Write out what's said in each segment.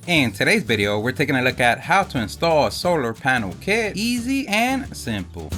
In today's video, we're taking a look at how to install a solar panel kit, easy and simple.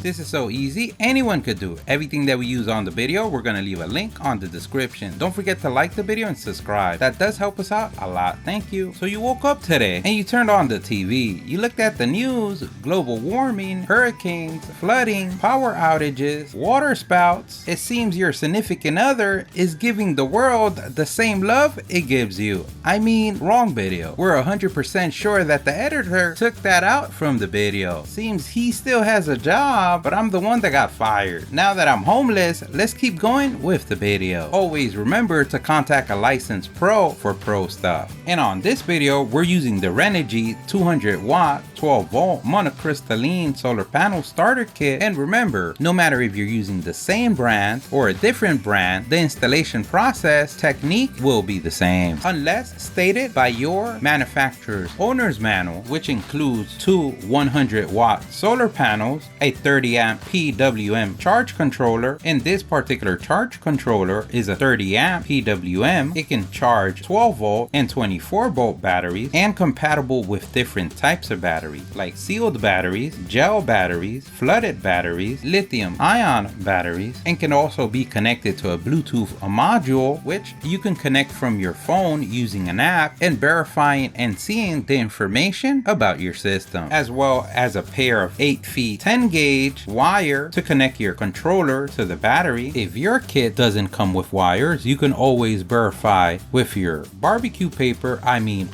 This is so easy, anyone could do it. Everything that we use on the video, we're gonna leave a link on the description. Don't forget to like the video and subscribe. That does help us out a lot, thank you. So you woke up today and you turned on the TV. You looked at the news, global warming, hurricanes, flooding, power outages, water spouts. It seems your significant other is giving the world the same love it gives you. I mean, wrong video. We're 100% sure that the editor took that out from the video. Seems he still has a job, but I'm the one that got fired. Now that I'm homeless, let's keep going with the video. Always remember to contact a licensed pro for pro stuff. And on this video, we're using the Renogy 200 watt 12 volt monocrystalline solar panel starter kit. And remember, no matter if you're using the same brand or a different brand, the installation process technique will be the same, unless stated by your manufacturer's owner's manual, which includes two 100 watt solar panels, a 30 amp PWM charge controller. And this particular charge controller is a 30 amp PWM. It can charge 12 volt and 24 volt batteries, and compatible with different types of batteries like sealed batteries, gel batteries, flooded batteries, lithium ion batteries, and can also be connected to a Bluetooth module, which you can connect from your phone using an app and verifying and seeing the information about your system, as well as a pair of 8 feet 10 gauge wire to connect your controller to the battery. If your kit doesn't come with wires, you can always verify with your barbecue paper,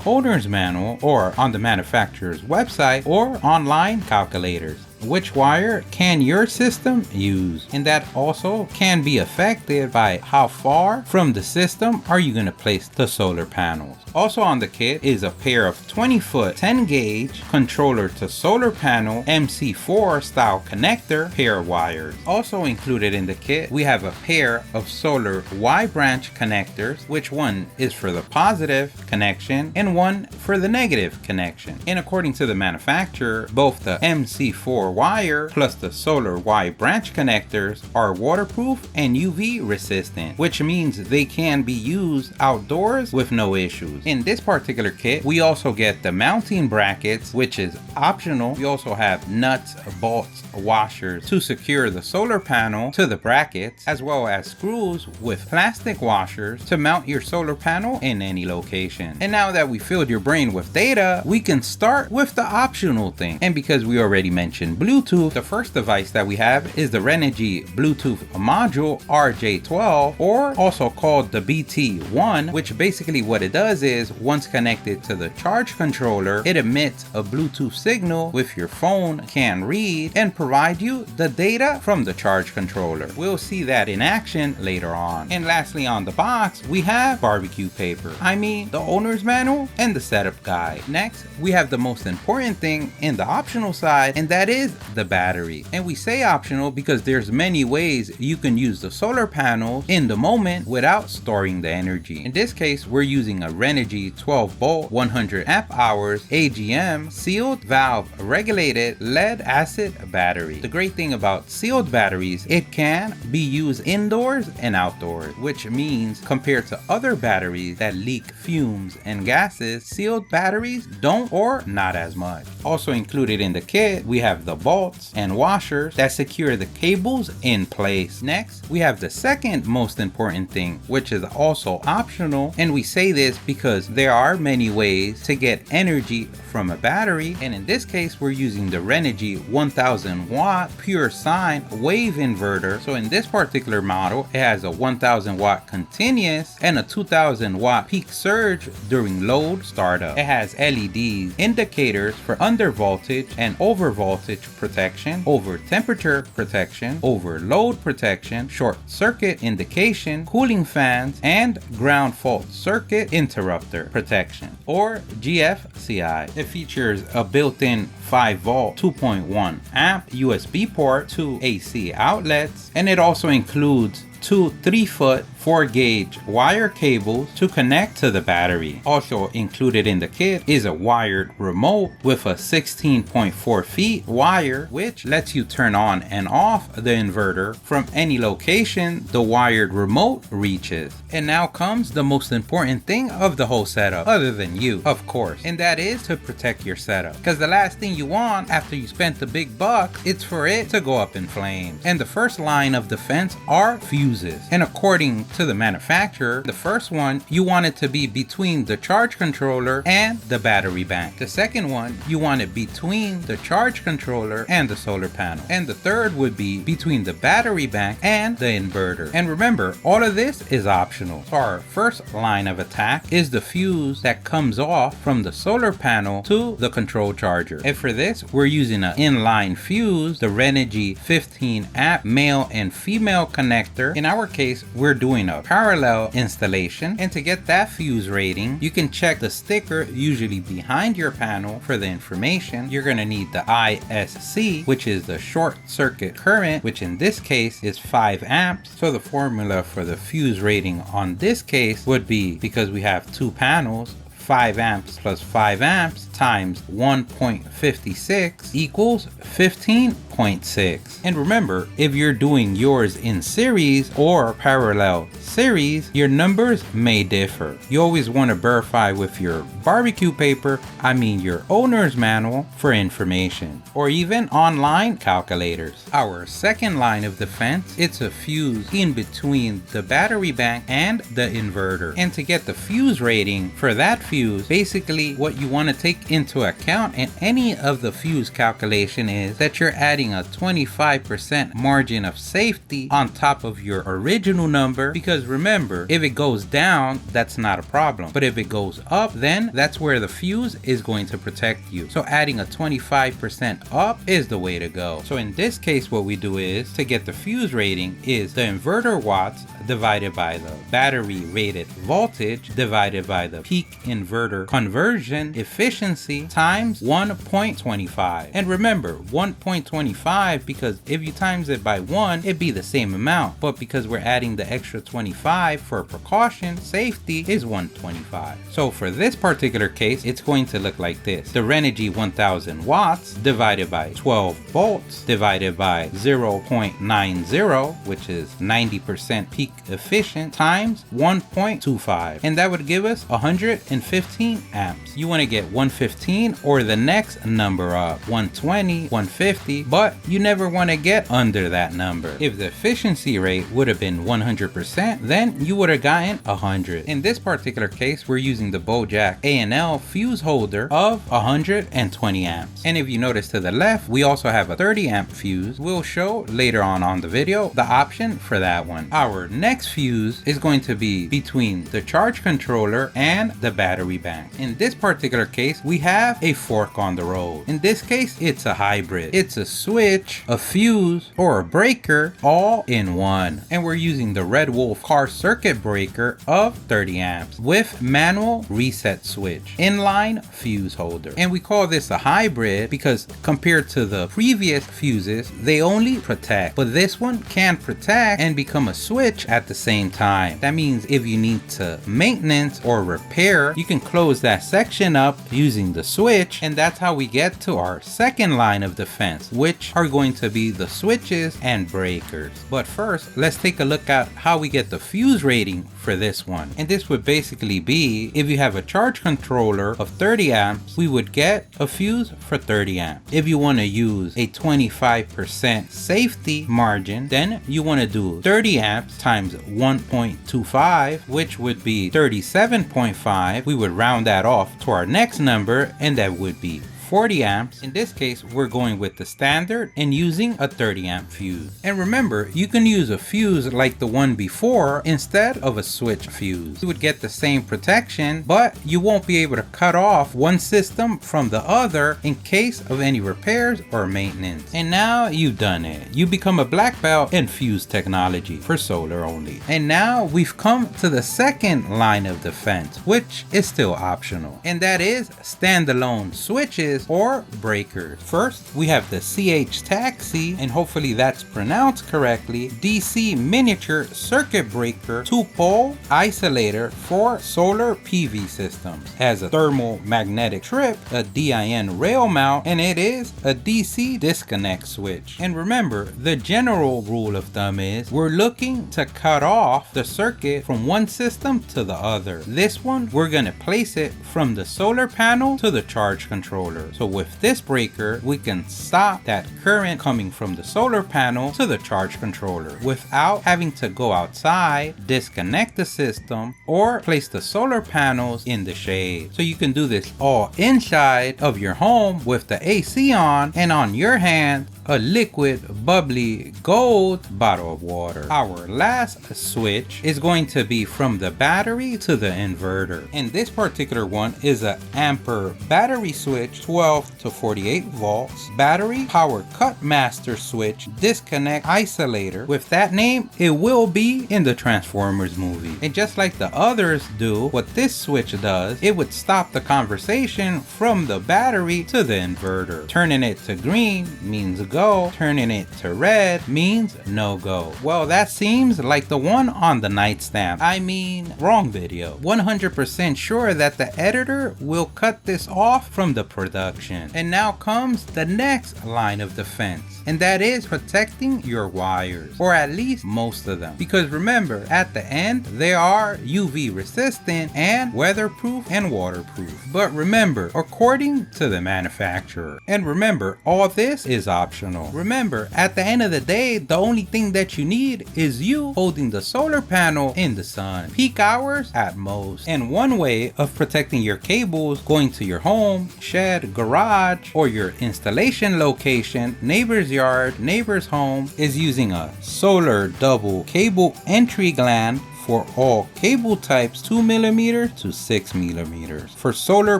owner's manual, or on the manufacturer's website, or online calculators. Which wire can your system use? And that also can be affected by how far from the system are you going to place the solar panels. Also on the kit is a pair of 20-foot 10 gauge controller to solar panel MC4 style connector pair wires. Also included in the kit, we have a pair of solar Y branch connectors, which one is for the positive connection and one for the negative connection. And according to the manufacturer, both the MC4 wire plus the solar Y branch connectors are waterproof and UV resistant, which means they can be used outdoors with no issues. In this particular kit, we also get the mounting brackets, which is optional. We also have nuts, bolts, washers to secure the solar panel to the brackets, as well as screws with plastic washers to mount your solar panel in any location. And now that we filled your brain with data, we can start with the optional thing. And because we already mentioned Bluetooth, the first device that we have is the Renogy Bluetooth module RJ12, or also called the BT1, which basically what it does is, once connected to the charge controller, it emits a Bluetooth signal which your phone can read and provide you the data from the charge controller. We'll see that in action later on. And lastly on the box, we have barbecue paper, the owner's manual and the setup guide. Next, we have the most important thing in the optional side, and that is the battery. And we say optional because there's many ways you can use the solar panels in the moment without storing the energy. In this case, we're using a Renogy 12 volt 100 amp hours AGM sealed valve regulated lead acid battery. The great thing about sealed batteries, it can be used indoors and outdoors, which means compared to other batteries that leak fumes and gases, sealed batteries don't, or not as much. Also included in the kit, we have the bolts and washers that secure the cables in place. Next, we have the second most important thing, which is also optional, and we say this because there are many ways to get energy from a battery, and in this case we're using the Renogy 1000 watt pure sine wave inverter. So in this particular model, it has a 1000 watt continuous and a 2000 watt peak surge during load startup. It has LEDs, indicators for under voltage and over voltage protection, over temperature protection, over load protection, short circuit indication, cooling fans, and ground fault circuit interrupter protection, or GFCI. It features a built-in 5 volt 2.1 amp USB port, 2 AC outlets, and it also includes two 3-foot 4-gauge wire cables to connect to the battery. Also included in the kit is a wired remote with a 16.4 feet wire, which lets you turn on and off the inverter from any location the wired remote reaches. And now comes the most important thing of the whole setup, other than you, of course, and that is to protect your setup. Because the last thing you want after you spent the big bucks, it's for it to go up in flames. And the first line of defense are fuses. And according to the manufacturer, the first one, you want it to be between the charge controller and the battery bank. The second one, you want it between the charge controller and the solar panel. And the third would be between the battery bank and the inverter. And remember, all of this is optional. So our first line of attack is the fuse that comes off from the solar panel to the control charger. And for this, we're using an inline fuse, the Renogy 15 amp male and female connector. In our case, we're doing a parallel installation, and to get that fuse rating, you can check the sticker usually behind your panel for the information. You're going to need the ISC, which is the short circuit current, which in this case is 5 amps. So the formula for the fuse rating on this case would be, because we have two panels, 5 amps plus 5 amps times 1.56 equals 15.6. And remember, if you're doing yours in series or parallel series, your numbers may differ. You always want to verify with your barbecue paper, your owner's manual, for information, or even online calculators. Our second line of defense, it's a fuse in between the battery bank and the inverter. And to get the fuse rating for that fuse, basically what you want to take into account in any of the fuse calculation is that you're adding a 25% margin of safety on top of your original number, because remember, if it goes down, that's not a problem, but if it goes up, then that's where the fuse is going to protect you. So adding a 25% up is the way to go. So in this case, what we do is, to get the fuse rating, is the inverter watts divided by the battery rated voltage divided by the peak inverter conversion efficiency times 1.25. And remember, 1.25, because if you times it by 1, it'd be the same amount, but because we're adding the extra 25 for precaution, safety is 125. So for this particular case, it's going to look like this: the Renogy 1000 watts divided by 12 volts divided by 0.90, which is 90% peak efficient, times 1.25, and that would give us 115 amps. You want to get 115 or the next number up, 120, 150, but you never want to get under that number. If the efficiency rate would have been 100%, then you would have gotten 100. In this particular case, we're using the Bojack A&L fuse holder of 120 amps. And if you notice to the left, we also have a 30 amp fuse. We'll show later on the video the option for that one. Our next fuse is going to be between the charge controller and the battery bank. In this particular case, we have a fork on the road. In this case, it's a hybrid. It's a switch, a fuse, or a breaker all in one. And we're using the Red Wolf car circuit breaker of 30 amps with manual reset switch, inline fuse holder. And we call this a hybrid because compared to the previous fuses, they only protect, but this one can protect and become a switch at the same time. That means if you need to maintenance or repair, you can close that section up using the switch, and that's how we get to our second line of defense, which are going to be the switches and breakers. But first, let's take a look at how we get the fuse rating for this one. And this would basically be, if you have a charge controller of 30 amps, we would get a fuse for 30 amps. If you want to use a 25% safety margin, then you want to do 30 amps times 1.25, which would be 37.5. We would round that off to our next number, and that would be 40 amps. In this case, we're going with the standard and using a 30 amp fuse. And remember, you can use a fuse like the one before instead of a switch fuse. You would get the same protection, but you won't be able to cut off one system from the other in case of any repairs or maintenance. And now you've done it. You become a black belt in fuse technology for solar only. And now we've come to the second line of defense, which is still optional, and that is standalone switches switches or breakers. First, we have the CH Taxi, and hopefully that's pronounced correctly, DC miniature circuit breaker 2-pole isolator for solar PV systems. It has a thermal magnetic strip, a DIN rail mount, and it is a DC disconnect switch. And remember, the general rule of thumb is we're looking to cut off the circuit from one system to the other. This one, we're going to place it from the solar panel to the charge controller. So with this breaker, we can stop that current coming from the solar panel to the charge controller without having to go outside, disconnect the system, or place the solar panels in the shade. So you can do this all inside of your home with the AC on, and on your hand, a liquid bubbly gold bottle of water. Our last switch is going to be from the battery to the inverter, and this particular one is a Ampere battery switch, 12 to 48 volts, battery power cut master switch disconnect isolator. With that name, it will be in the Transformers movie. And just like the others do, what this switch does, it would stop the conversation from the battery to the inverter. Turning it to green means go, turning it to red means no go. Well, that seems like the one on the nightstand. I mean, wrong video. 100% sure that the editor will cut this off from the production. And now comes the next line of defense, and that is protecting your wires, or at least most of them, because remember, at the end they are UV resistant and weatherproof and waterproof. But remember, according to the manufacturer, and remember, all this is optional. Remember, at the end of the day, the only thing that you need is you holding the solar panel in the sun, peak hours at most. And one way of protecting your cables going to your home, shed, garage, or your installation location, neighbor's yard, neighbor's home, is using a solar double cable entry gland for all cable types 2mm to 6mm for solar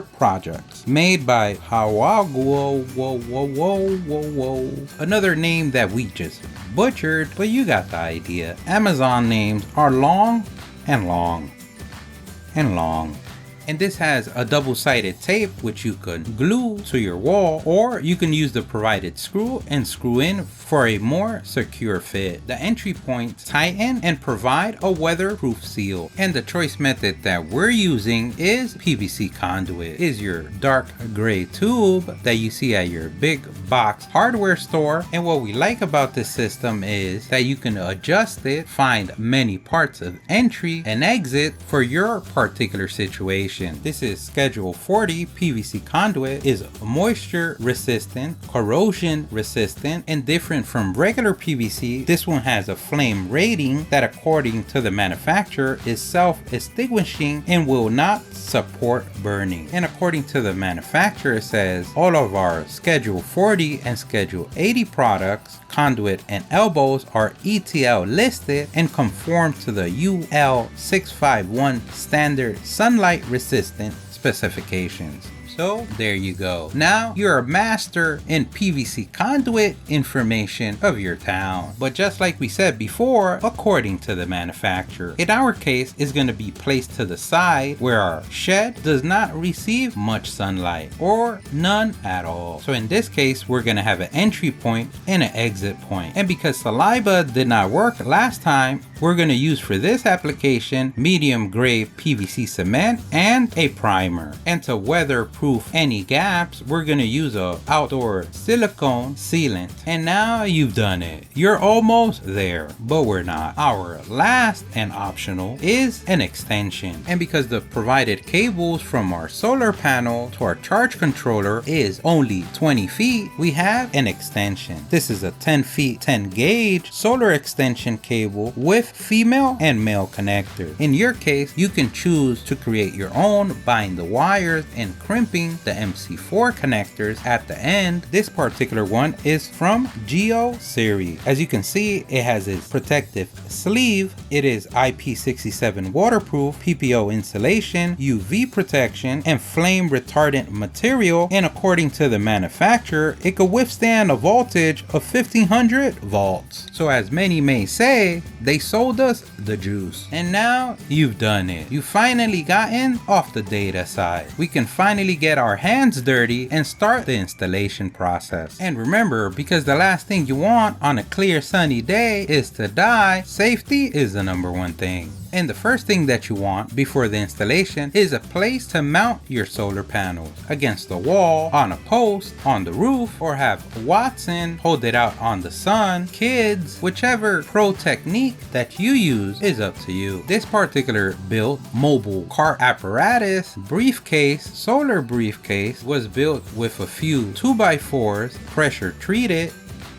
projects, made by another name that we just butchered, but you got the idea. Amazon names are long and long and long. And this has a double-sided tape which you can glue to your wall, or you can use the provided screw and screw in for a more secure fit. The entry points tighten and provide a weatherproof seal. And the choice method that we're using is PVC conduit. It is your dark gray tube that you see at your big box hardware store. And what we like about this system is that you can adjust it, find many parts of entry and exit for your particular situation. This is Schedule 40 PVC conduit, is moisture resistant, corrosion resistant, and different from regular PVC. This one has a flame rating that, according to the manufacturer, is self-extinguishing and will not support burning. And according to the manufacturer, it says all of our Schedule 40 and Schedule 80 products, conduit and elbows, are ETL listed and conform to the UL 651 standard sunlight resistant specifications. So there you go. Now you're a master in PVC conduit information of your town. But just like we said before, according to the manufacturer, in our case, is going to be placed to the side where our shed does not receive much sunlight or none at all. So in this case, we're going to have an entry point and an exit point. And because saliva did not work last time, we're going to use for this application medium gray PVC cement and a primer. And to weatherproof any gaps, we're going to use a outdoor silicone sealant. And now you've done it. You're almost there, but we're not. Our last and optional is an extension. And because the provided cables from our solar panel to our charge controller is only 20 feet, we have an extension. This is a 10 feet 10 gauge solar extension cable with female and male connector. In your case, you can choose to create your own, buying the wires and crimping the MC4 connectors at the end. This particular one is from Geo series. As you can see, it has its protective sleeve. It is IP67 waterproof, PPO insulation, UV protection, and flame retardant material. And according to the manufacturer, it could withstand a voltage of 1500 volts. So as many may say, they sold us the juice. And now you've done it. You've finally gotten off the data side. We can finally get our hands dirty and start the installation process. And remember, because the last thing you want on a clear sunny day is to die, safety is the #1 thing. And the first thing that you want before the installation is a place to mount your solar panels. Against the wall, on a post, on the roof, or have Watson hold it out on the sun. Kids, whichever pro technique that you use is up to you. This particular built mobile cart apparatus briefcase, solar briefcase, was built with a few 2x4s, pressure treated,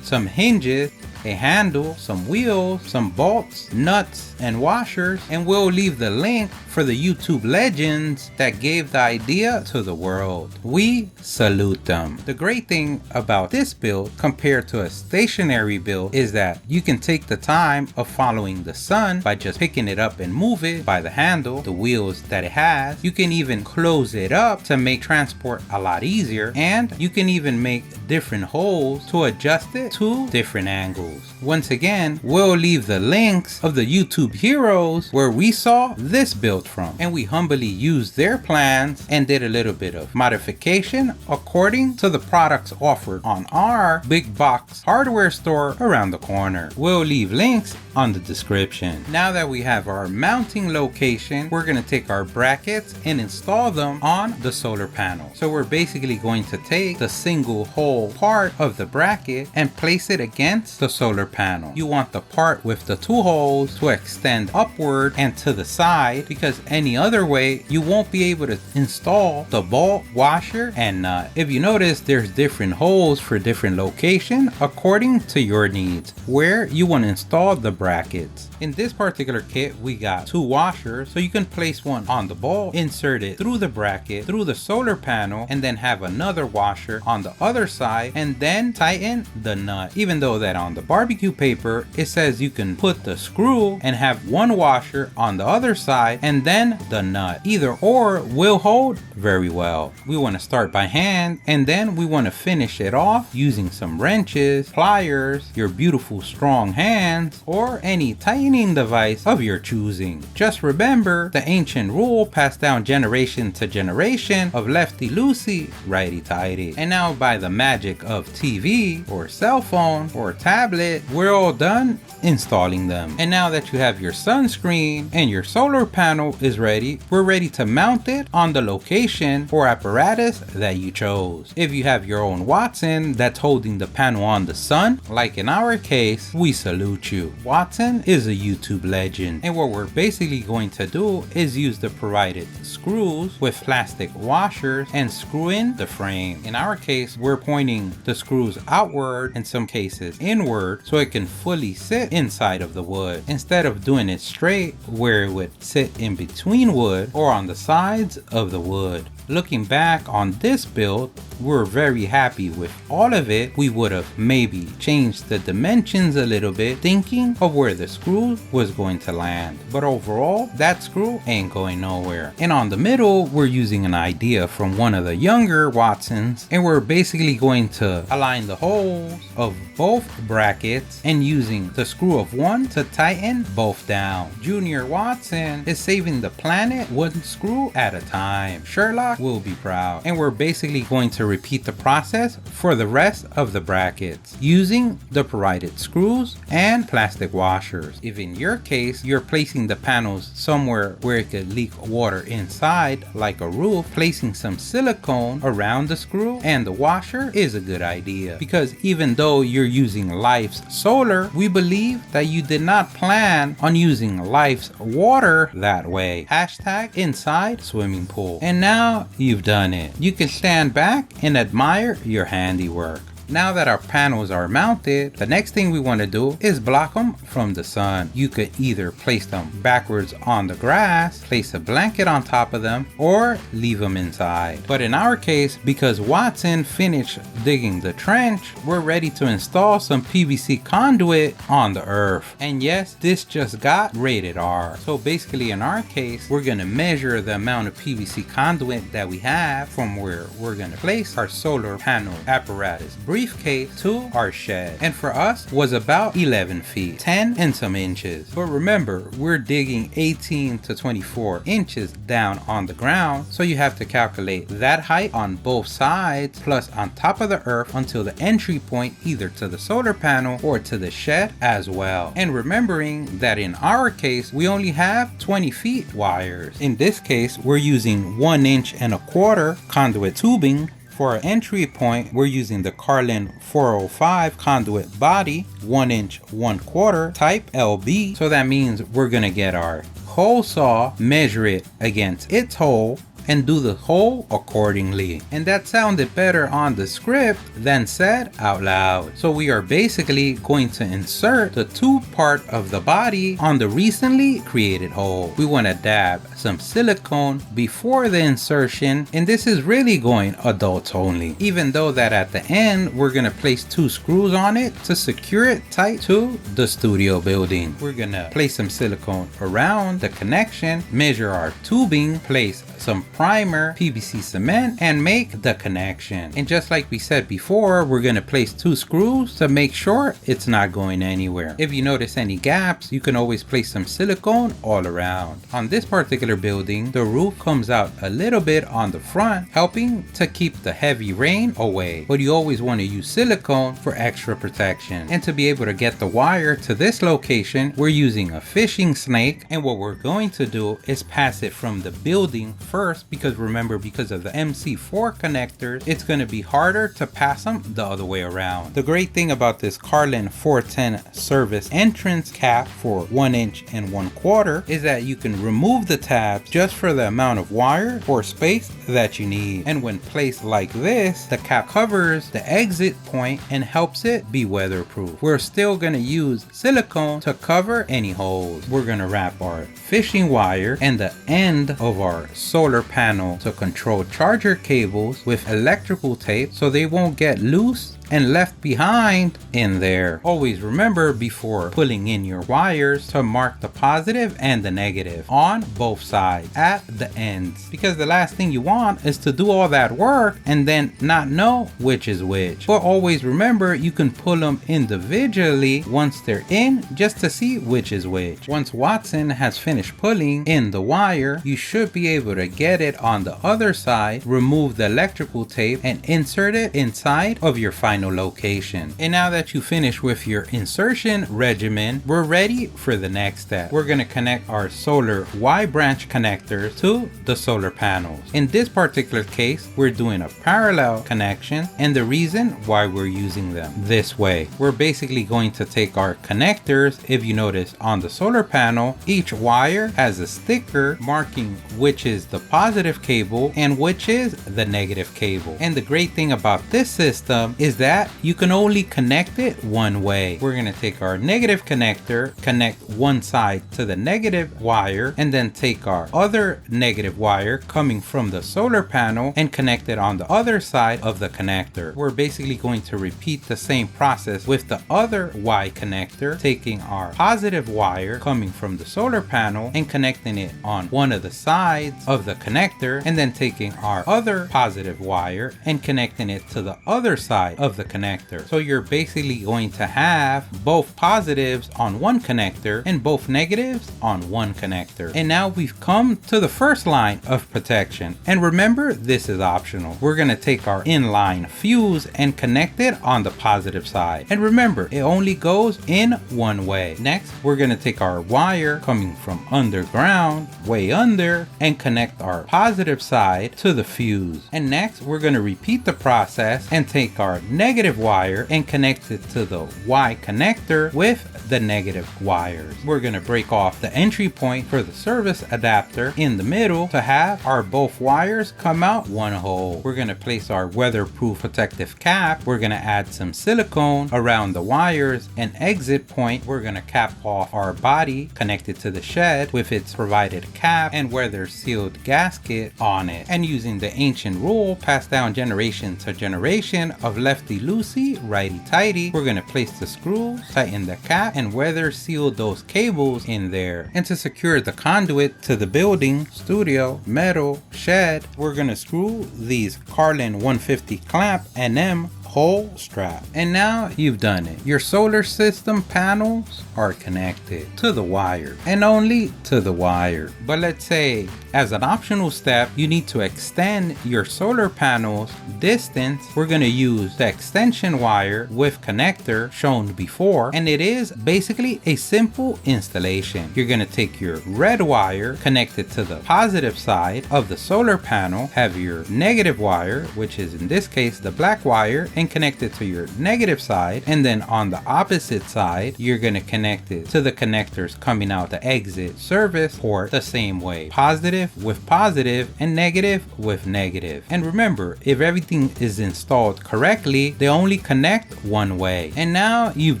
some hinges, a handle, some wheels, some bolts, nuts, and washers, and we'll leave the link for the YouTube legends that gave the idea to the world. We salute them. The great thing about this build compared to a stationary build is that you can take the time of following the sun by just picking it up and move it by the handle, the wheels that it has. You can even close it up to make transport a lot easier, and you can even make different holes to adjust it to different angles. Once again, we'll leave the links of the YouTube heroes where we saw this build from, and we humbly used their plans and did a little bit of modification according to the products offered on our big box hardware store around the corner. We'll leave links on the description. Now that we have our mounting location, we're going to take our brackets and install them on the solar panel. So we're basically going to take the single hole part of the bracket and place it against the solar panel. You want the part with the 2 holes to extend upward and to the side, because any other way you won't be able to install the bolt, washer, and nut. If you notice, there's different holes for different location according to your needs where you want to install the brackets. In this particular kit, we got 2 washers, so you can place one on the bolt, insert it through the bracket, through the solar panel, and then have another washer on the other side, and then tighten the nut. Even though that on the barbecue paper, it says you can put the screw and have 1 washer on the other side, and then the nut. Either or will hold very well. We want to start by hand, and then we want to finish it off using some wrenches, pliers, your beautiful strong hands, or any tightening device of your choosing. Just remember the ancient rule passed down generation to generation of lefty loosey, righty tighty. And now by the magic of TV or cell phone or tablet, we're all done installing them. And now that you have your sunscreen and your solar panel is ready, we're ready to mount it on the location or apparatus that you chose. If you have your own Watson that's holding the panel on the sun, like in our case, we salute you. Watson is a YouTube legend, and what we're basically going to do is use the provided screws with plastic washers and screw in the frame. In our case, we're pointing the screws outward, in some cases inward, so it can fully sit inside of the wood, instead of doing it straight where it would sit in between wood or on the sides of the wood. Looking back on this build, we're very happy with all of it. We would have maybe changed the dimensions a little bit, thinking of where the screw was going to land. But overall, that screw ain't going nowhere. And on the middle, we're using an idea from one of the younger Watsons, and we're basically going to align the holes of both brackets and using the screw of one to tighten both down. Junior Watson is saving the planet 1 screw at a time. Sherlock will be proud. And we're basically going to repeat the process for the rest of the brackets using the provided screws and plastic washers. If in your case you're placing the panels somewhere where it could leak water inside, like a roof, placing some silicone around the screw and the washer is a good idea, because even though you're using Life's solar, we believe that you did not plan on using Life's water that way. Hashtag inside swimming pool. And now you've done it. You can stand back and admire your handiwork. Now that our panels are mounted, the next thing we want to do is block them from the sun. You could either place them backwards on the grass, place a blanket on top of them, or leave them inside. But in our case, because Watson finished digging the trench, we're ready to install some PVC conduit on the earth. And yes, this just got rated R. So basically in our case, we're going to measure the amount of PVC conduit that we have from where we're going to place our solar panel apparatus briefcase to our shed, and for us was about 11 feet, 10 and some inches. But remember, we're digging 18 to 24 inches down on the ground, so you have to calculate that height on both sides plus on top of the earth until the entry point either to the solar panel or to the shed as well. And remembering that in our case we only have 20 feet wires. In this case we're using 1 inch and a quarter conduit tubing. For our entry point, we're using the Cumberland 405 conduit body, 1 inch 1/4 type LB. So that means we're gonna get our hole saw, measure it against its hole, and do the hole accordingly. And that sounded better on the script than said out loud. So we are basically going to insert the tube part of the body on the recently created hole. We want to dab some silicone before the insertion, and this is really going adults only, even though that at the end we're going to place 2 screws on it to secure it tight to the studio building. We're going to place some silicone around the connection, measure our tubing, place some primer, PVC cement, and make the connection. And just like we said before, we're going to place 2 screws to make sure it's not going anywhere. If you notice any gaps, you can always place some silicone all around. On this particular building, the roof comes out a little bit on the front, helping to keep the heavy rain away. But you always want to use silicone for extra protection. And to be able to get the wire to this location, we're using a fishing snake. And what we're going to do is pass it from the building first, because remember, because of the MC4 connectors, it's going to be harder to pass them the other way around. The great thing about this Cumberland 410 service entrance cap for 1 inch and 1/4 is that you can remove the tabs just for the amount of wire or space that you need. And when placed like this, the cap covers the exit point and helps it be weatherproof. We're still going to use silicone to cover any holes. We're going to wrap our fishing wire and the end of our solar panel to control charger cables with electrical tape so they won't get loose and left behind in there. Always remember before pulling in your wires to mark the positive and the negative on both sides at the ends, because the last thing you want is to do all that work and then not know which is which. But always remember, you can pull them individually once they're in just to see which is which. Once Watson has finished pulling in the wire, you should be able to get it on the other side, remove the electrical tape, and insert it inside of your final location. And now that you finish with your insertion regimen, we're ready for the next step. We're going to connect our solar Y branch connectors to the solar panels. In this particular case, we're doing a parallel connection, and the reason why we're using them this way, we're basically going to take our connectors. If you notice on the solar panel, each wire has a sticker marking which is the positive cable and which is the negative cable. And the great thing about this system is that you can only connect it one way. We're going to take our negative connector, connect one side to the negative wire, and then take our other negative wire coming from the solar panel and connect it on the other side of the connector. We're basically going to repeat the same process with the other Y connector, taking our positive wire coming from the solar panel and connecting it on one of the sides of the connector, and then taking our other positive wire and connecting it to the other side of the connector. So you're basically going to have both positives on one connector and both negatives on one connector. And now we've come to the first line of protection. And remember, this is optional. We're going to take our inline fuse and connect it on the positive side. And remember, it only goes in one way. Next, we're going to take our wire coming from underground, way under, and connect our positive side to the fuse. And next, we're going to repeat the process and take our negative wire and connect it to the Y connector with the negative wires. We're going to break off the entry point for the service adapter in the middle to have our both wires come out one hole. We're going to place our weatherproof protective cap. We're going to add some silicone around the wires and exit point. We're going to cap off our body connected to the shed with its provided cap and weather sealed gasket on it. And using the ancient rule passed down generation to generation of lefty loosey, righty tighty, we're going to place the screws, tighten the cap, and weather seal those cables in there. And to secure the conduit to the building, studio, metal, shed, we're going to screw these Cumberland 150 clamp NM whole strap. And now you've done it. Your solar system panels are connected to the wire and only to the wire. But let's say as an optional step, you need to extend your solar panels distance. We're going to use the extension wire with connector shown before, and it is basically a simple installation. You're going to take your red wire, connect it to the positive side of the solar panel, have your negative wire, which is in this case the black wire, and connect it to your negative side, and then on the opposite side you're going to connect it to the connectors coming out the exit service port the same way. Positive with positive and negative with negative. And remember, if everything is installed correctly, they only connect one way. And now you've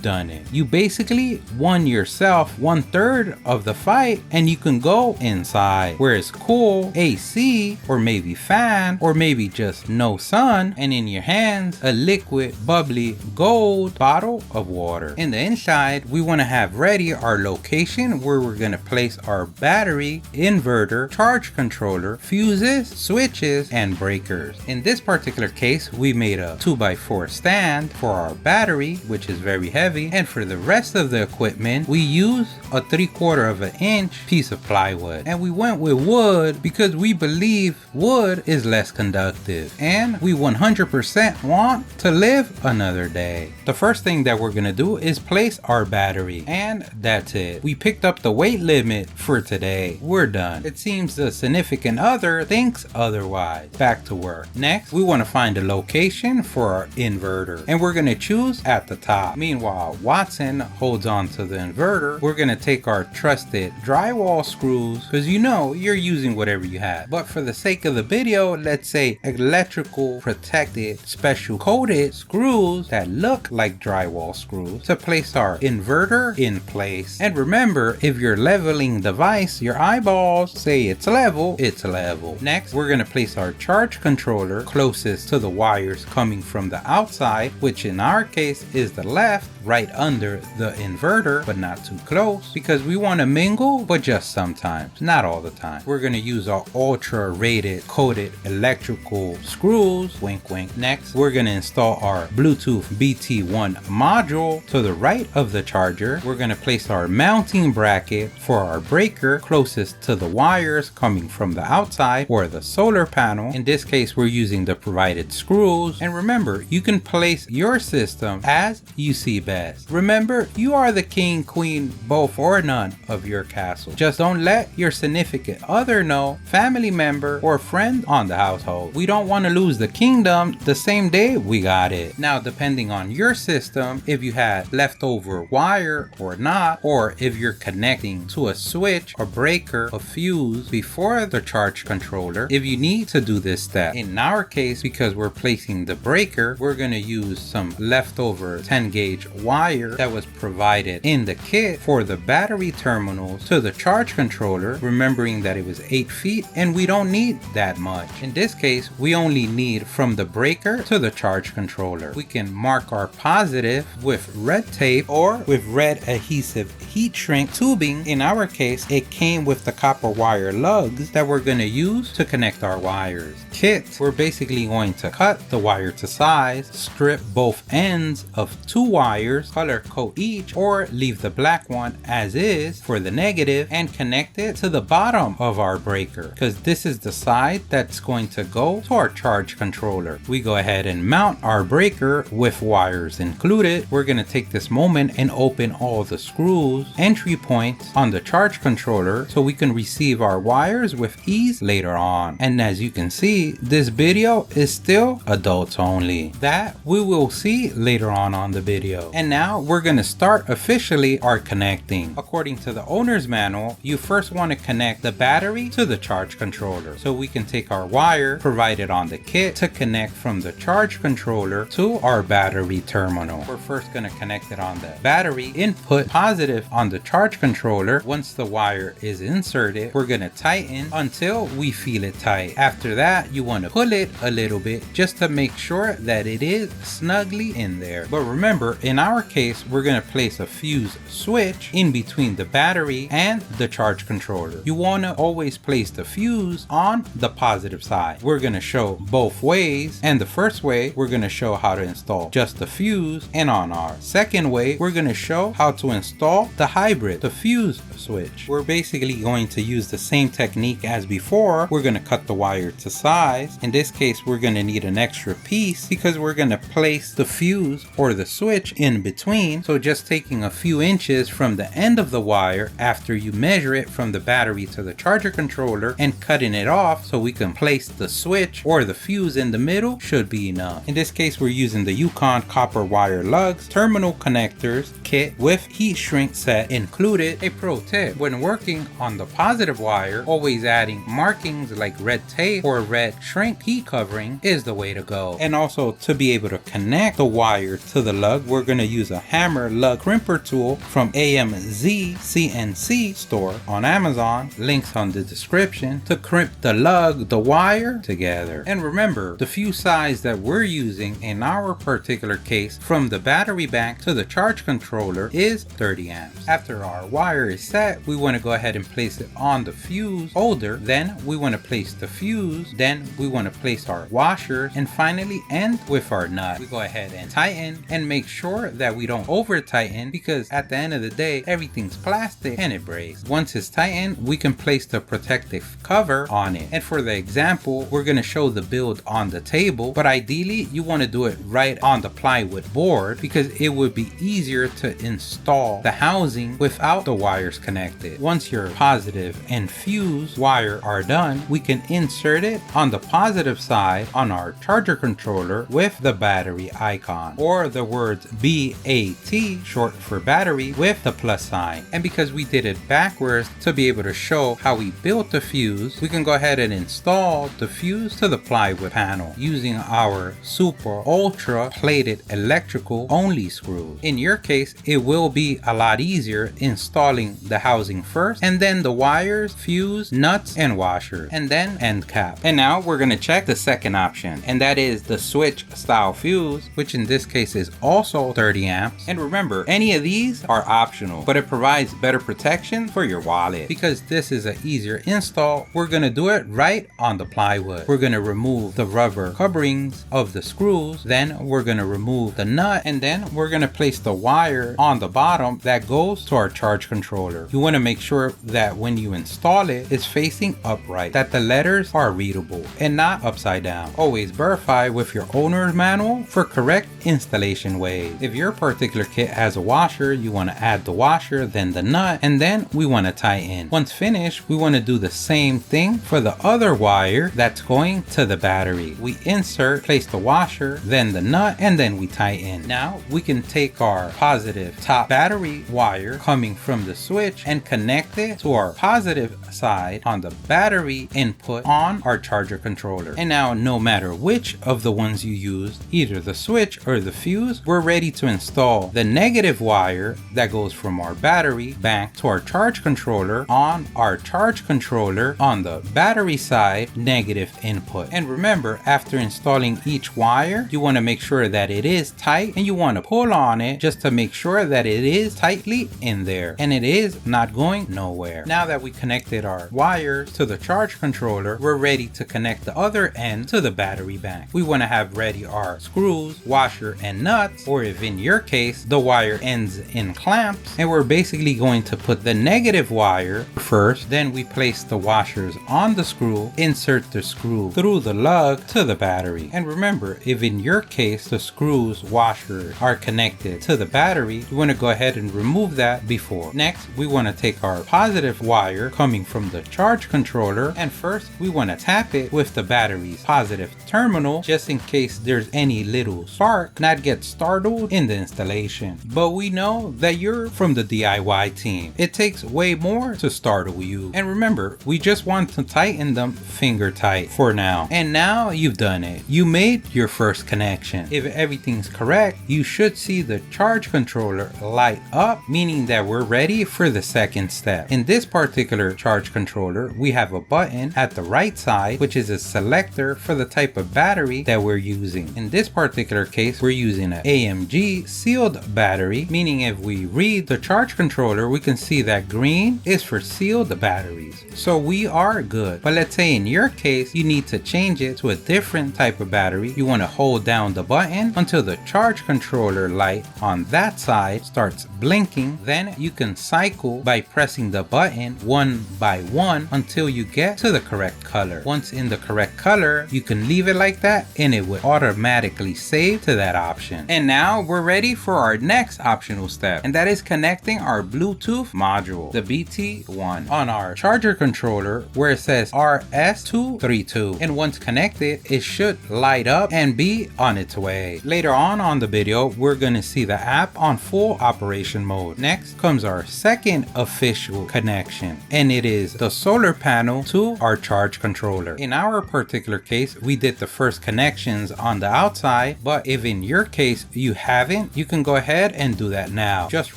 done it. You basically won yourself 1/3 of the fight, and you can go inside where it's cool, AC, or maybe fan, or maybe just no sun, and in your hands a liquid bubbly gold bottle of water. In the inside, we want to have ready our location where we're going to place our battery, inverter, charge controller, fuses, switches, and breakers. In this particular case, we made a 2x4 stand for our battery, which is very heavy, and for the rest of the equipment we use a 3/4 of an inch piece of plywood. And we went with wood because we believe wood is less conductive and we 100% want to live another day. The first thing that we're gonna do is place our battery, and that's it. We picked up the weight limit for today. We're done. It seems the significant other thinks otherwise. Back to work. Next, we want to find a location for our inverter, and we're gonna choose at the top. Meanwhile, Watson holds on to the inverter. We're gonna take our trusted drywall screws, because you know you're using whatever you have, but for the sake of the video, let's say electrical protected special coated screws that look like drywall screws to place our inverter in place. And remember, if you're leveling device, your eyeballs say it's level, it's level. Next, we're gonna place our charge controller closest to the wires coming from the outside, which in our case is the left, right under the inverter, but not too close, because we want to mingle, but just sometimes, not all the time. We're going to use our ultra rated coated electrical screws, wink wink. Next, we're going to install our Bluetooth BT1 module to the right of the charger. We're going to place our mounting bracket for our breaker closest to the wires coming from the outside or the solar panel. In this case, we're using the provided screws. And remember, you can place your system as you see best. Remember, you are the king, queen, both or none of your castle. Just don't let your significant other know, family member, or friend on the household. We don't want to lose the kingdom the same day we got it. Now, depending on your system, if you had leftover wire or not, or if you're connecting to a switch, a breaker, a fuse before the charge controller, if you need to do this step. In our case, because we're placing the breaker, we're going to use some leftover 10 gauge wire that was provided in the kit for the battery terminals to the charge controller, remembering that it was 8 feet and we don't need that much. In this case, we only need from the breaker to the charge controller. We can mark our positive with red tape or with red adhesive heat shrink tubing. In our case, it came with the copper wire lugs that we're going to use to connect our wires. Kits, we're basically going to cut the wire to size, strip both ends of 2 wires, color code each, or leave the black one as is for the negative, and connect it to the bottom of our breaker, because this is the side that's going to go to our charge controller. We go ahead and mount our breaker with wires included. We're going to take this moment and open all the screws, entry points on the charge controller, so we can receive our wires with ease later on. And as you can see, this video is still adults only. That we will see later on the video. And now we're going to start officially our connecting. According to the owner's manual, you first want to connect the battery to the charge controller. So we can take our wire provided on the kit to connect from the charge controller to our battery terminal. We're first going to connect it on the battery input, positive on the charge controller. Once the wire is inserted, we're going to tighten until we feel it tight. After that, you want to pull it a little bit just to make sure that it is snugly in there. But remember, in our case, we're going to place a fuse switch in between the battery and the charge controller. You want to always place the fuse on the positive side. We're going to show both ways, and the first way, we're going to show how to install just the fuse, and on our second way, we're going to show how to install the hybrid, the fuse switch. We're basically going to use the same technique as before. We're going to cut the wire to size. In this case, we're going to need an extra piece because we're going to place the fuse or the switch in between. So just taking a few inches from the end of the wire after you measure it from the battery to the charger controller and cutting it off so we can place the switch or the fuse in the middle should be enough. In this case, we're using the Yukon copper wire lugs, terminal connectors kit with heat shrink set included. A pro tip: when working on the positive wire, always adding markings like red tape or red shrink heat covering is the way to go. And also, to be able to connect the wire to the lug, we're going to use a hammer lug crimper tool from AMZ CNC store on Amazon, links on the description, to crimp the lug, the wire together. And remember, the fuse size that we're using in our particular case from the battery bank to the charge controller is 30 amps. After our wire is set, we want to go ahead and place it on the fuse holder. Then we want to place the fuse. Then we want to place our washer, and finally end with our nut. We go ahead and tighten and make sure that we don't over tighten, because at the end of the day, everything's plastic and it breaks. Once it's tightened, we can place the protective cover on it. And for the example, we're going to show the build on the table, but ideally you want to do it right on the plywood board because it would be easier to install the housing without the wires connected. Once your positive and fuse wire are done, we can insert it on the positive side on our charger controller with the battery icon, or the words BAT, short for battery, with the plus sign. And because we did it backwards to be able to show how we built the fuse, we can go ahead and install the fuse to the plywood panel using our super ultra plated electrical only screw. In your case, it will be a lot easier installing the housing first, and then the wires, fuse, nuts, and washer, and then end cap. And now we're going to check the second option, and that is the switch style fuse, which in this case is also 30 amps. And remember, any of these are optional, but it provides better protection for your wallet. Because this is an easier install, we're going to do it right on the plywood. We're going to remove the rubber coverings of the screws, then we're going to remove the nut, and then we're going to place the wire on the bottom that goes to our charge controller. You want to make sure that when you install it, it's facing upright, that the letters are readable and not upside down. Always verify with your owner's manual for correct installation ways. If your particular kit has a washer, you want to add the washer, then the nut, and then we want to tighten. Once finished, we want to do the same thing for the other wire that's going to the battery. We insert, place the washer, then the nut, and then we tighten. Now we can take our positive top battery wire coming from the switch and connect it to our positive side on the battery input on our charger controller. And now, no matter which of the ones you use, either the switch or the fuse, we're ready to install the negative wire that goes from our battery bank to our charge controller on our charge controller on the battery side negative input. And remember, after installing each wire, you want to make sure that it is tight, and you want to pull on it just to make sure that it is tightly in there and it is not going nowhere. Now that we connected our wires to the charge controller, we're ready to connect the other end to the battery bank. We want to have ready our screws, washer, and nuts, or if in your case the wire ends in clamps, and we're basically going to put the negative wire first, then we place the washers on the screw, insert the screw through the lug to the battery. And remember, if in your case the screws, washers are connected to the battery, you want to go ahead and remove that before. Next, we want to take our positive wire coming from the charge controller, and first we want to tap it with the battery's positive terminal just in case there's any little spark not get startled in the installation. But we know that you're from the DIY team. It takes way more to startle you. And remember, we just want to tighten them finger tight for now. And now you've done it. You made your first connection. If everything's correct, you should see the charge controller light up, meaning that we're ready for the second step. In this particular charge controller, we have a button at the right side, which is a selector for the type of battery that we're using. In this particular case, we're using an AMG sealed battery, meaning if we read the charge controller, we can see that green is for sealed batteries. So we are good. But let's say in your case, you need to change it to a different type of battery. You want to hold down the button until the charge controller light on that side starts blinking. Then you can cycle by pressing the button one by one until you get to the correct color. Once in the correct color, you can leave it like that and it would automatically save to that option. And now we're ready for our next optional step, and that is connecting our Bluetooth module, the BT1, on our charger controller where it says RS232. And once connected, it should light up and be on its way. Later on the video, we're going to see the app on full operation mode. Next comes our second official connection, and it is the solar panel to our charge controller. In our particular case, we did the first connections on the outside, but if in your case you haven't, you can go ahead and do that now. Just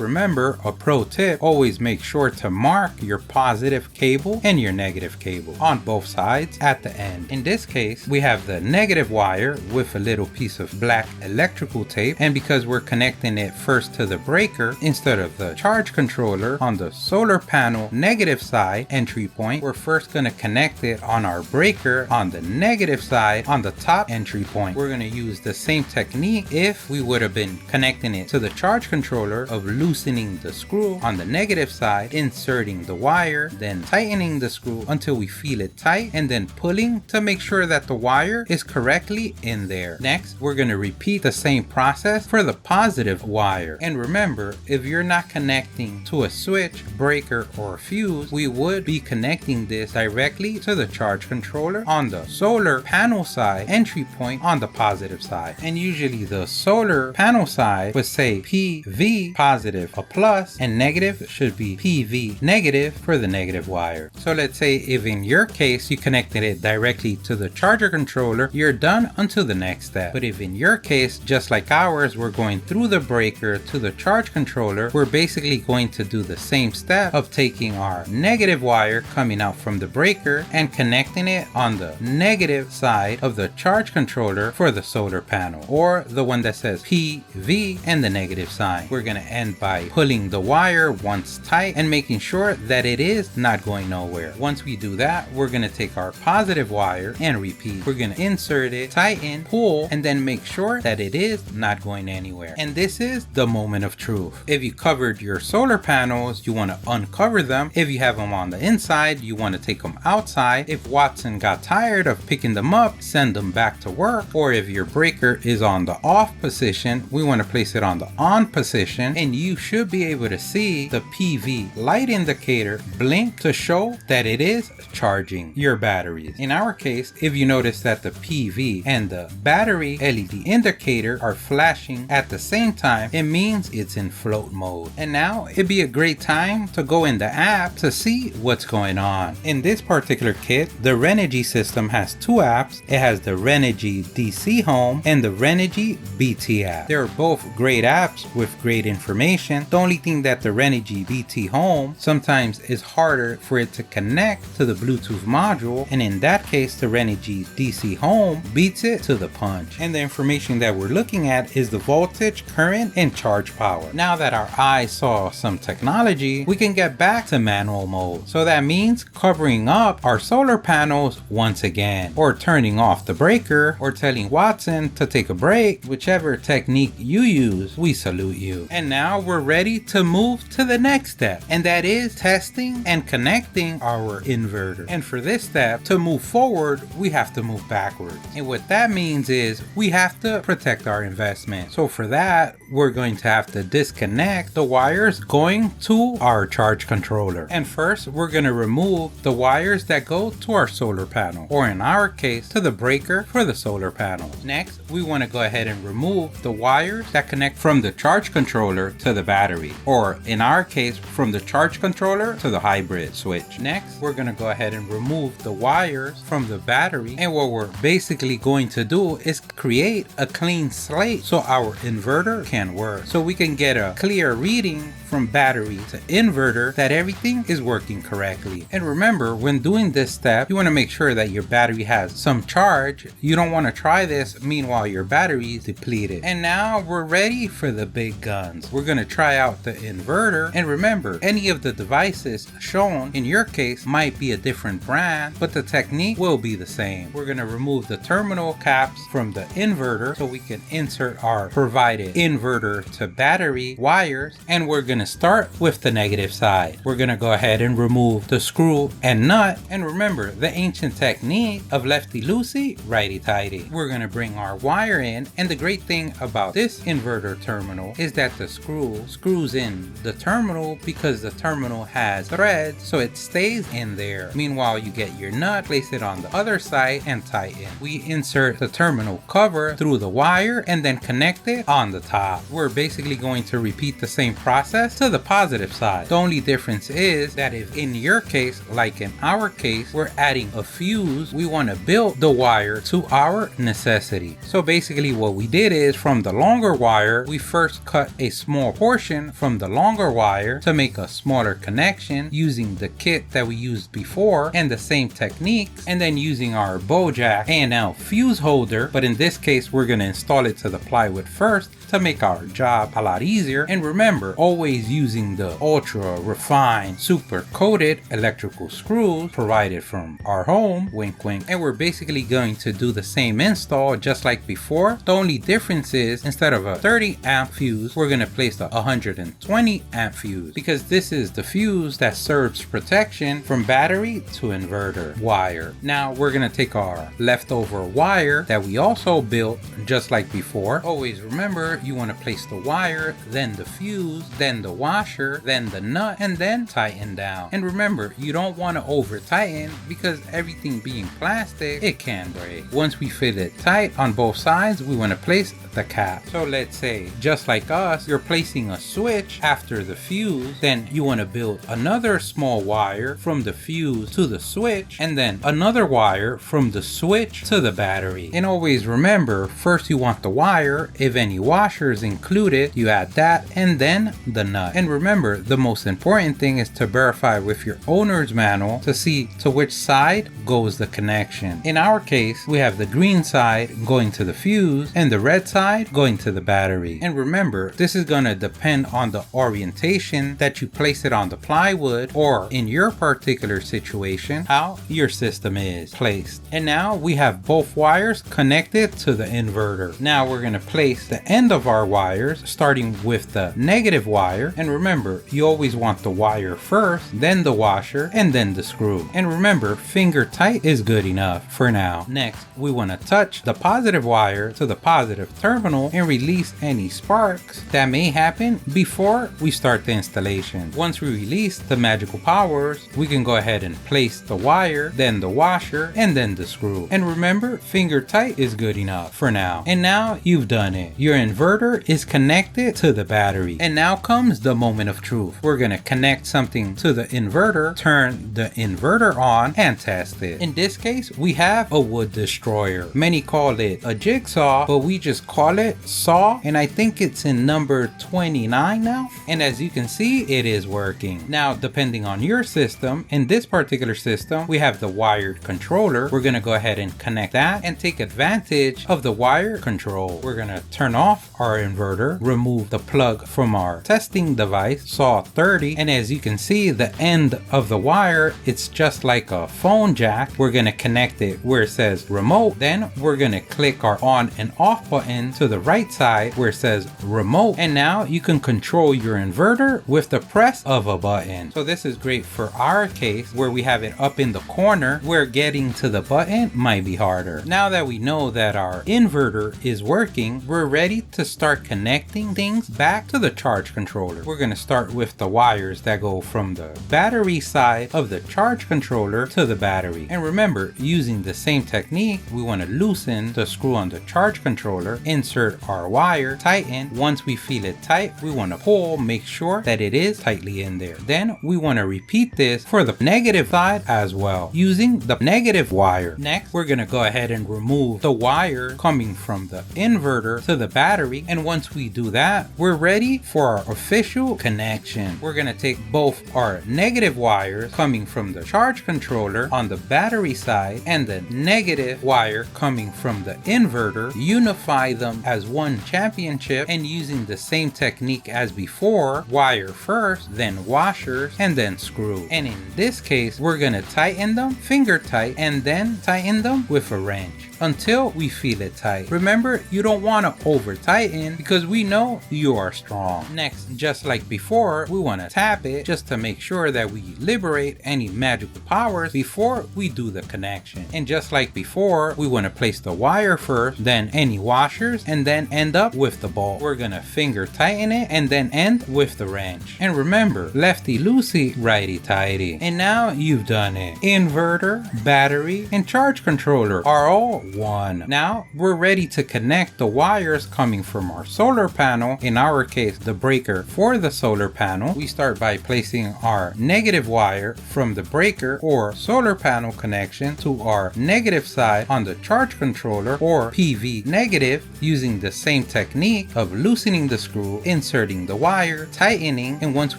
remember, a pro tip, always make sure to mark your positive cable and your negative cable on both sides at the end. In this case, we have the negative wire with a little piece of black electrical tape, and because we're connecting it first to the breaker instead of the charge controller on the solar panel negative side entry point, we're first going to connect it on our breaker on the negative side on the top entry point. We're going to use the same technique if we would have been connecting it to the charge controller of loosening the screw on the negative side, inserting the wire, then tightening the screw until we feel it tight, and then pulling to make sure that the wire is correctly in there. Next, we're going to repeat the same process for the positive wire. And remember, if you're not connecting to a switch, breaker, or fuse, we would be connecting this directly to the charge controller on the solar panel side entry point on the positive side. And usually the solar panel side would say PV positive a plus, and negative should be PV negative for the negative wire. So let's say if in your case you connected it directly to the charger controller, you're done until the next step. But if in your case, just like ours, we're going through the breaker to the charge controller, we're basically going to do the same step of taking our negative wire coming out from the breaker and connecting it on the negative side of the charge controller for the solar panel, or the one that says PV and the negative sign. We're going to end by pulling the wire once tight and making sure that it is not going nowhere. Once we do that, we're going to take our positive wire and repeat. We're going to insert it, tighten, pull, and then make sure that it is not going anywhere. And this is the moment of truth. If you covered your solar panels, you want to uncover them. If you have them on the inside, you want to take them outside. If Watson got tired of picking them up, send them back to work. Or if your breaker is on the off position, we want to place it on the on position, and you should be able to see the PV light indicator blink to show that it is charging your batteries. In our case, if you notice that the PV and the battery LED indicator are flashing at the same time, it means it's in float mode. And now it'd be a great time to go in the app to see what's going on. In this particular kit, the Renogy system has two apps. It has the Renogy DC Home and the Renogy BT app. They're both great apps with great information. The only thing that the Renogy BT Home sometimes is harder for it to connect to the Bluetooth module, and in that case the Renogy DC Home beats it to the punch. And the information that we're looking at is the voltage, current, and charge power. Now that our eyes saw some technology, we can get back to manual mode. So that means covering up our solar panels once again, or turning off the breaker, or telling Watson to take a break. Whichever technique you use, we salute you. And now we're ready to move to the next step, and that is testing and connecting our inverter. And for this step, to move forward, we have to move backwards. And what that means is we have to protect our investment. So for that, we're going to have to disconnect the wires going to our charge controller. And first, we're going to remove the wires that go to our solar panel, or in our case, to the breaker for the solar panel. Next, we want to go ahead and remove the wires that connect from the charge controller to the battery, or in our case, from the charge controller to the hybrid switch. Next, we're going to go ahead and remove the wires from the battery, and what we're basically going to do is create a clean slate so our inverter can work, so we can get a clear reading from battery to inverter that everything is working correctly. And remember, when doing this step, you want to make sure that your battery has some charge. You don't want to try this meanwhile your battery is depleted. And now we're ready for the big guns. We're going to try out the inverter, and remember, any of the devices shown in your case might be a different brand, but the technique will be the same. We're going to remove the terminal caps from the inverter so we can insert our provided inverter to battery wires, and we're going to start with the negative side. We're going to go ahead and remove the screw and nut, and remember the ancient technique of lefty loosey, righty tighty. We're going to bring our wire in, and the great thing about this inverter terminal is that the screw screws in the terminal because the terminal has threads, so it stays in there. Meanwhile, you get your nut, place it on the other side and tighten. We insert the terminal cover through the wire and then connect it on the top. We're basically going to repeat the same process to the positive side. The only difference is that if in your case, like in our case, we're adding a fuse, we want to build the wire to our necessity. So basically what we did is from the longer wire, we first cut a small portion from the longer wire to make a smaller connection using the kit that we used before and the same techniques, and then using our bow jack and now fuse holder, but in this case we're going to install it to the plywood first to make our job a lot easier. And remember, always using the ultra refined super coated electrical screws provided from our home, wink wink. And we're basically going to do the same install just like before. The only difference is instead of a 30 amp fuse, we're going to place the 120 amp fuse because this is the fuse that serves protection from battery to inverter wire. Now we're going to take our leftover wire that we also built just like before. Always remember, you want to place the wire, then the fuse, then the washer, then the nut, and then tighten down. And remember, you don't want to over tighten because everything being plastic, it can break. Once we fit it tight on both sides, we want to place the cap. So let's say, just like us, you're placing a switch after the fuse, then you want to build another small wire from the fuse to the switch, and then another wire from the switch to the battery. And always remember, first you want the wire, if any washers included, you add that, and then the nut. And remember, the most important thing is to verify with your owner's manual to see to which side goes the connection. In our case, we have the green side going to the fuse and the red side going to the battery. And remember, this is going to depend on the orientation that you place it on the plywood, or in your particular situation, how your system is placed. And now we have both wires connected to the inverter. Now we're going to place the end of our wires starting with the negative wire. And remember, you always want the wire first, then the washer, and then the screw. And remember, finger tight is good enough for now. Next, we want to touch the positive wire to the positive terminal and release any sparks that may happen before we start the installation. Once we release the magical powers, we can go ahead and place the wire, then the washer, and then the screw. And remember, finger tight is good enough for now. And now you've done it. Your inverter is connected to the battery. And now comes the moment of truth. We're going to connect something to the inverter, turn the inverter on, and test it. In this case, we have a wood destroyer. Many call it a jigsaw, but we just call it saw, and I think it's in number 29 now. And as you can see, it is working. Now, depending on your system, in this particular system, we have the wired controller. We're going to go ahead and connect that and take advantage of the wire control. We're going to turn off our inverter, remove the plug from our testing device, saw 30, and as you can see, the end of the wire, it's just like a phone jack. We're going to connect it where it says remote. Then we're going to click our on and off button to the right side where it says remote, and now you can control your inverter with the press of a button. So this is great for our case where we have it up in the corner where getting to the button might be harder. Now that we know that our inverter is working, we're ready to start connecting things back to the charge controller. We're going to start with the wires that go from the battery side of the charge controller to the battery. And remember, using the same technique, we want to loosen the screw on the charge controller, insert our wire, tighten. Once we feel it tight, we want to pull, make sure that it is tightly in there. Then we want to repeat this for the negative side as well, using the negative wire. Next, we're going to go ahead and remove the wire coming from the inverter to the battery. And once we do that, we're ready for our official official connection. We're gonna take both our negative wires coming from the charge controller on the battery side and the negative wire coming from the inverter, unify them as one championship, and using the same technique as before, wire first, then washers, and then screw. And in this case, we're gonna tighten them finger tight and then tighten them with a wrench until we feel it tight. Remember, you don't want to over tighten because we know you are strong. Next, just like before, we want to tap it just to make sure that we liberate any magical powers before we do the connection. And just like before, we want to place the wire first, then any washers, and then end up with the bolt. We're gonna finger tighten it and then end with the wrench. And remember, lefty loosey, righty tighty. And now you've done it. Inverter, battery, and charge controller are all one. Now we're ready to connect the wires coming from our solar panel, in our case the breaker for the solar panel. We start by placing our negative wire from the breaker or solar panel connection to our negative side on the charge controller or PV negative, using the same technique of loosening the screw, inserting the wire, tightening, and once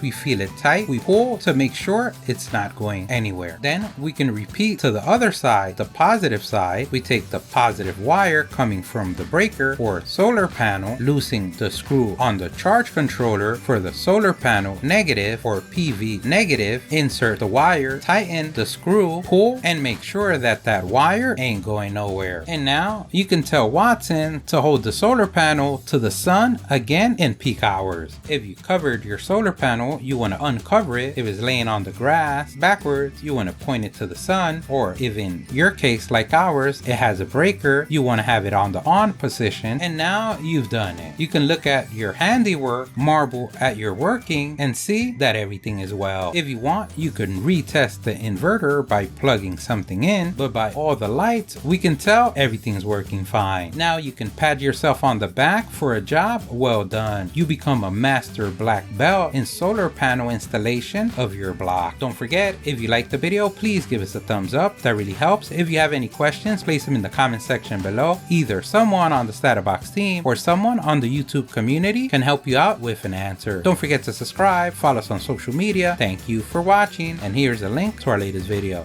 we feel it tight, we pull to make sure it's not going anywhere. Then we can repeat to the other side, the positive side. We take the positive wire coming from the breaker or solar panel, loosening the screw on the charge controller for the solar panel negative or PV negative, insert the wire, tighten the screw, pull, and make sure that that wire ain't going nowhere. And now you can tell Watson to hold the solar panel to the sun again in peak hours. If you covered your solar panel, you want to uncover it. If it's laying on the grass backwards, you want to point it to the sun, or if in your case like ours it has a breaker, you want to have it on the on position. And now you've done it. You can look at your handiwork, marvel at your working, and see that everything is well. If you want, you can retest the inverter by plugging something in, but by all the lights we can tell everything's working fine. Now you can pat yourself on the back for a job well done. You become a master black belt in solar panel installation of your block. Don't forget, if you liked the video, please give us a thumbs up. That really helps. If you have any questions, place them in the comment section below. Either someone on the StatUpBox team or someone on the YouTube community can help you out with an answer. Don't forget to subscribe, follow us on social media. Thank you for watching, and here's a link to our latest video.